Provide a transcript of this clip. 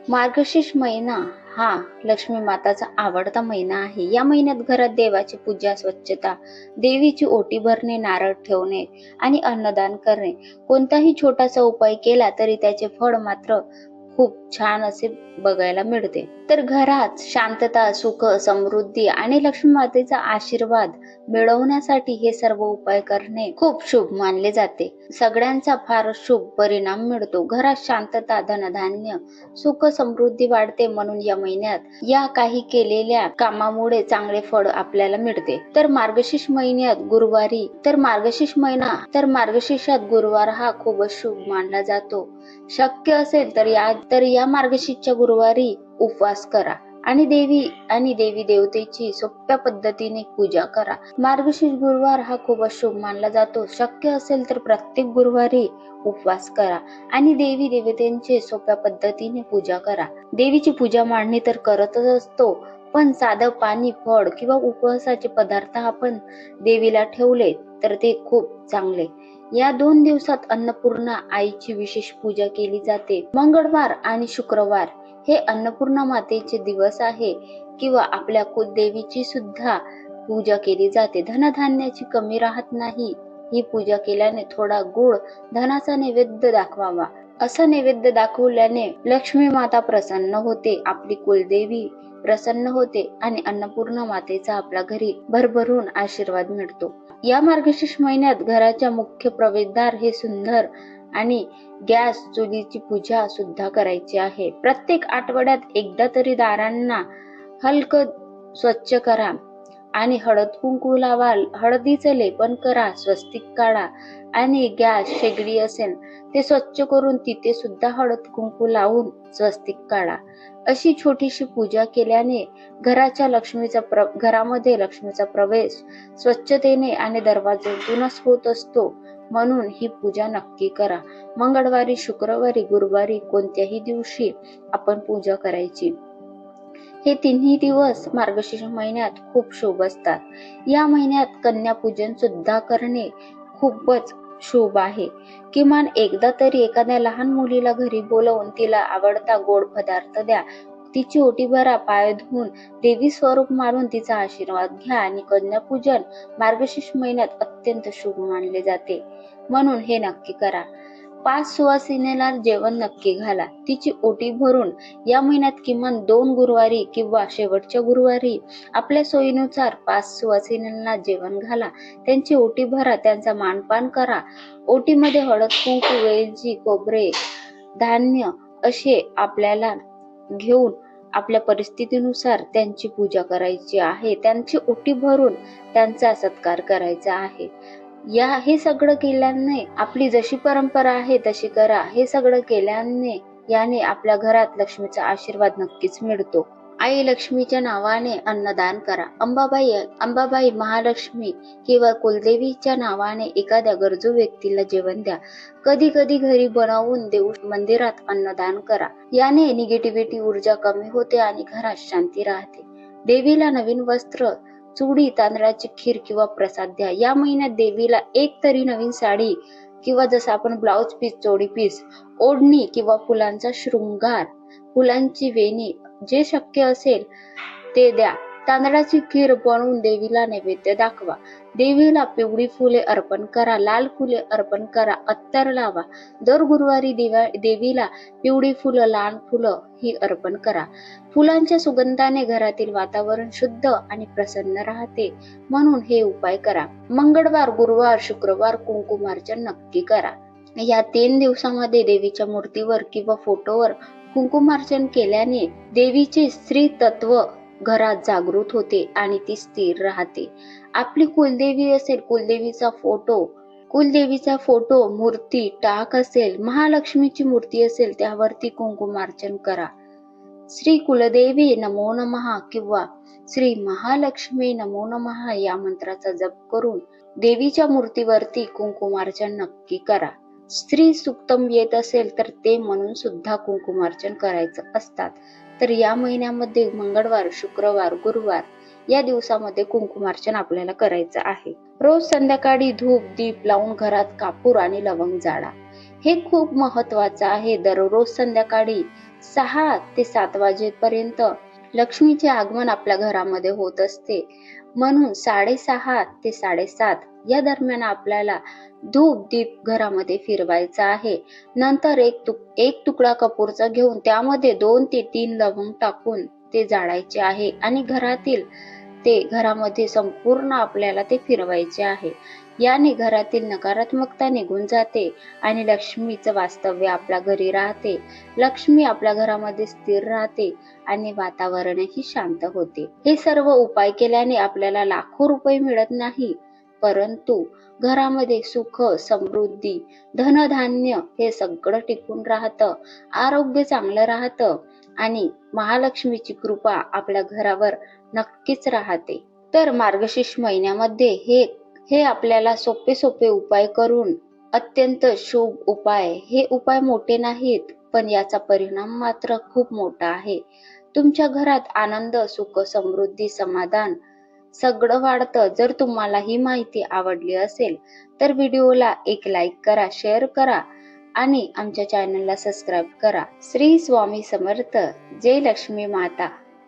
मार्गशीर्ष महिना हा लक्ष्मी माताचा आवडता महिना आहे. या महिन्यात घरात देवाची पूजा, स्वच्छता, देवीची ओटी भरणे, नारळ ठेवणे आणि अन्नदान करणे, कोणताही छोटासा उपाय केला तरी त्याचे फळ मात्र खूप छान असे बघायला मिळते. तर घरात शांतता, सुख, समृद्धी आणि लक्ष्मी मातेचा आशीर्वाद मिळवण्यासाठी हे सर्व उपाय करणे खूप शुभ मानले जाते. सगळ्यांचा फार शुभ परिणाम मिळतो. घरात शांतता, धनधान्य, सुख, समृद्धी वाढते. म्हणून या महिन्यात या काही केलेल्या कामामुळे चांगले फळ आपल्याला मिळते. तर मार्गशीर्ष मार्गशीर्षात गुरुवार हा खूपच शुभ मानला जातो. शक्य असेल तर या मार्गशीर्षच्या गुरुवारी उपवास करा आणि देवी देवतेची सोप्या पद्धतीने पूजा करा. मार्गशीर्ष गुरुवार हा खूपच शुभ मानला जातो. शक्य असेल तर प्रत्येक गुरुवारी उपवास करा आणि देवी देवतेची सोप्या पद्धतीने पूजा करा. देवीची पूजा मांडणी तर करतच असतो, पण साधं पाणी, फळ किंवा उपवासाचे पदार्थ आपण देवीला ठेवले तर ते खूप चांगले. या 2 दिवसात अन्नपूर्णा आईची विशेष पूजा केली जाते. मंगळवार आणि शुक्रवार हे अन्नपूर्णा मातेचे दिवस आहे किंवा आपल्या कुलदेवीची सुद्धा पूजा केली जाते. धनधान्याची कमी राहत नाही. ही पूजा केल्याने थोडा गुळ धनाचा नैवेद्य दाखवावा. असं नैवेद्य दाखवल्याने लक्ष्मी माता प्रसन्न होते, आपली कुलदेवी प्रसन्न होते आणि अन्नपूर्णा मातेचा आपल्या घरी भरभरून आशीर्वाद मिळतो. या मार्गशीर्ष महिन्यात घराच्या मुख्य प्रवेशद्वार हे सुंदर आणि गॅस चुलीची पूजा सुद्धा करायची आहे. प्रत्येक आठवड्यात एकदा तरी दारांना हलकं स्वच्छ करा आणि हळद कुंकू लावा. हळदीचं लेपन करा, स्वस्तिक काढा आणि गॅस शेगडी असेल ते स्वच्छ करून तिथे सुद्धा हळद कुंकू लावून स्वस्तिक काढा. अशी छोटीशी पूजा केल्याने घरामध्ये लक्ष्मीचा प्रवेश स्वच्छतेने आणि दरवाजातूनच होत असतो. म्हणून ही पूजा नक्की करा. मंगळवारी, शुक्रवारी, गुरुवारी कोणत्याही दिवशी आपण पूजा करायची. हे तिन्ही दिवस मार्गशीर्ष महिन्यात खूप शुभ असतात. या महिन्यात कन्या पूजन सुद्धा करणे खूपच शुभ आहे. किमान एकदा तरी एखाद्या लहान मुलीला घरी बोलवून तिला आवडता गोड पदार्थ द्या, तिची ओटी भरा, पाय धुवून देवी स्वरूप मानून तिचा आशीर्वाद घ्या. आणि कन्या पूजन मार्गशीर्ष महिन्यात अत्यंत शुभ मानले जाते, म्हणून हे नक्की करा. 5 सुवासिनीला जेवण नक्की घाला, तिची ओटी भरून. या महिन्यात किमान 2 गुरुवारी किंवा शेवटच्या गुरुवारी आपल्या सोयीनुसार 5 सुवासिनींना जेवण घाला, त्यांची ओटी भरा, त्यांचा मानपान करा. ओटीमध्ये हळद कुंकू, वेलची, खोबरे, धान्य असे आपल्याला घेऊन आपल्या परिस्थितीनुसार त्यांची पूजा करायची आहे. त्यांची ओटी भरून त्यांचा सत्कार करायचा आहे. हे सगळं केल्याने आपली जशी परंपरा आहे तशी करा. हे सगळं केल्याने याने आपल्या घरात लक्ष्मीचा आशीर्वाद नक्कीच मिळतो. आई लक्ष्मीच्या नावाने अन्नदान करा. अंबाबाई, महालक्ष्मी किंवा कुलदेवीच्या नावाने एखाद्या गरजू व्यक्तीला जेवण द्या. कधी कधी घरी बनवून देऊ मंदिरात अन्नदान करा. याने निगेटिव्हिटी ऊर्जा कमी होते आणि घरात शांती राहते. देवीला नवीन वस्त्र, चुडी, तांदळाची खीर किंवा प्रसाद द्या. या महिन्यात देवीला एक तरी नवीन साडी किंवा जसं आपण ब्लाउज पीस, जोडी पीस, ओढणी किंवा फुलांचा शृंगार, फुलांची वेणी जे शक्य असेल ते द्या. तांदळाची खीर बनवून देवीला नैवेद्य दाखवा. देवीला पिवळी फुले अर्पण करा, लाल फुले अर्पण करा, अत्तर लावा. दर गुरुवारी देवीला पिवळी फुलं, लाल फुलं ही अर्पण करा. फुलांच्या सुगंधाने घरातील वातावरण शुद्ध आणि प्रसन्न राहते, म्हणून हे उपाय करा. मंगळवार, गुरुवार, शुक्रवार कुंकुमार्चन नक्की करा. या 3 दिवसामध्ये देवीच्या मूर्तीवर किंवा फोटोवर कुंकुमार्चन केल्याने देवीचे स्त्री तत्व घरात जागृत होते आणि ती स्थिर राहते. आपली कुलदेवी असेल, कुलदेवीचा फोटो, मूर्ती टाक असेल, महालक्ष्मीची मूर्ती असेल, त्यावरती कुंकुमार्चन करा. श्री कुलदेवी नमो नमः किंवा श्री महालक्ष्मी नमो नमः या मंत्राचा जप करून देवीच्या मूर्तीवरती कुंकुमार्चन नक्की करा. श्री सुक्तम येत असेल तर ते म्हणून सुद्धा कुंकुमार्चन करायचं असतात. तर या महिन्यामध्ये मंगळवार, शुक्रवार, गुरुवार या दिवसामध्ये कुंकुमार्चन आपल्याला करायचं आहे. रोज संध्याकाळी धूप दीप लावून घरात कापूर आणि लवंग जाळा. हे खूप महत्वाचं आहे. दररोज संध्याकाळी 6 ते 7 वाजेपर्यंत लक्ष्मीचे आगमन आपल्या घरामध्ये होत असते. म्हणून 6:30 ते 7:30 या दरम्यान आपल्याला धूप दीप घरामध्ये फिरवायचा आहे. नंतर एक तुकडा कपूरचा घेऊन त्यामध्ये 2 ते 3 लवंग टाकून ते जाळायचे आहे आणि घरामध्ये संपूर्ण आपल्याला ते फिरवायचे आहे. याने घरातील नकारात्मकता निघून जाते आणि लक्ष्मीचं वास्तव्य आपल्या घरी राहते. लक्ष्मी आपल्या घरामध्ये स्थिर राहते आणि वातावरणही शांत होते. हे सर्व उपाय केल्याने आपल्याला लाखो रुपये मिळत नाही, परंतु घरामध्ये सुख, समृद्धी, धनधान्य हे सगळं टिकून राहतं, आरोग्य चांगलं राहतं आणि महालक्ष्मीची कृपा आपल्या घरावर नक्कीच राहते. तर मार्गशीर्ष महिन्यामध्ये हे आपल्याला सोपे उपाय करून अत्यंत शुभ उपाय. हे उपाय मोठे नाहीत, पण याचा परिणाम मात्र खूप मोठा आहे. तुमच्या घरात आनंद, सुख, समृद्धी, समाधान सगळं वाढतं. जर तुम्हाला ही माहिती आवडली असेल तर व्हिडिओला एक लाईक करा, शेअर करा आणि आमच्या चॅनलला सबस्क्राईब करा. श्री स्वामी समर्थ. जय लक्ष्मी माता.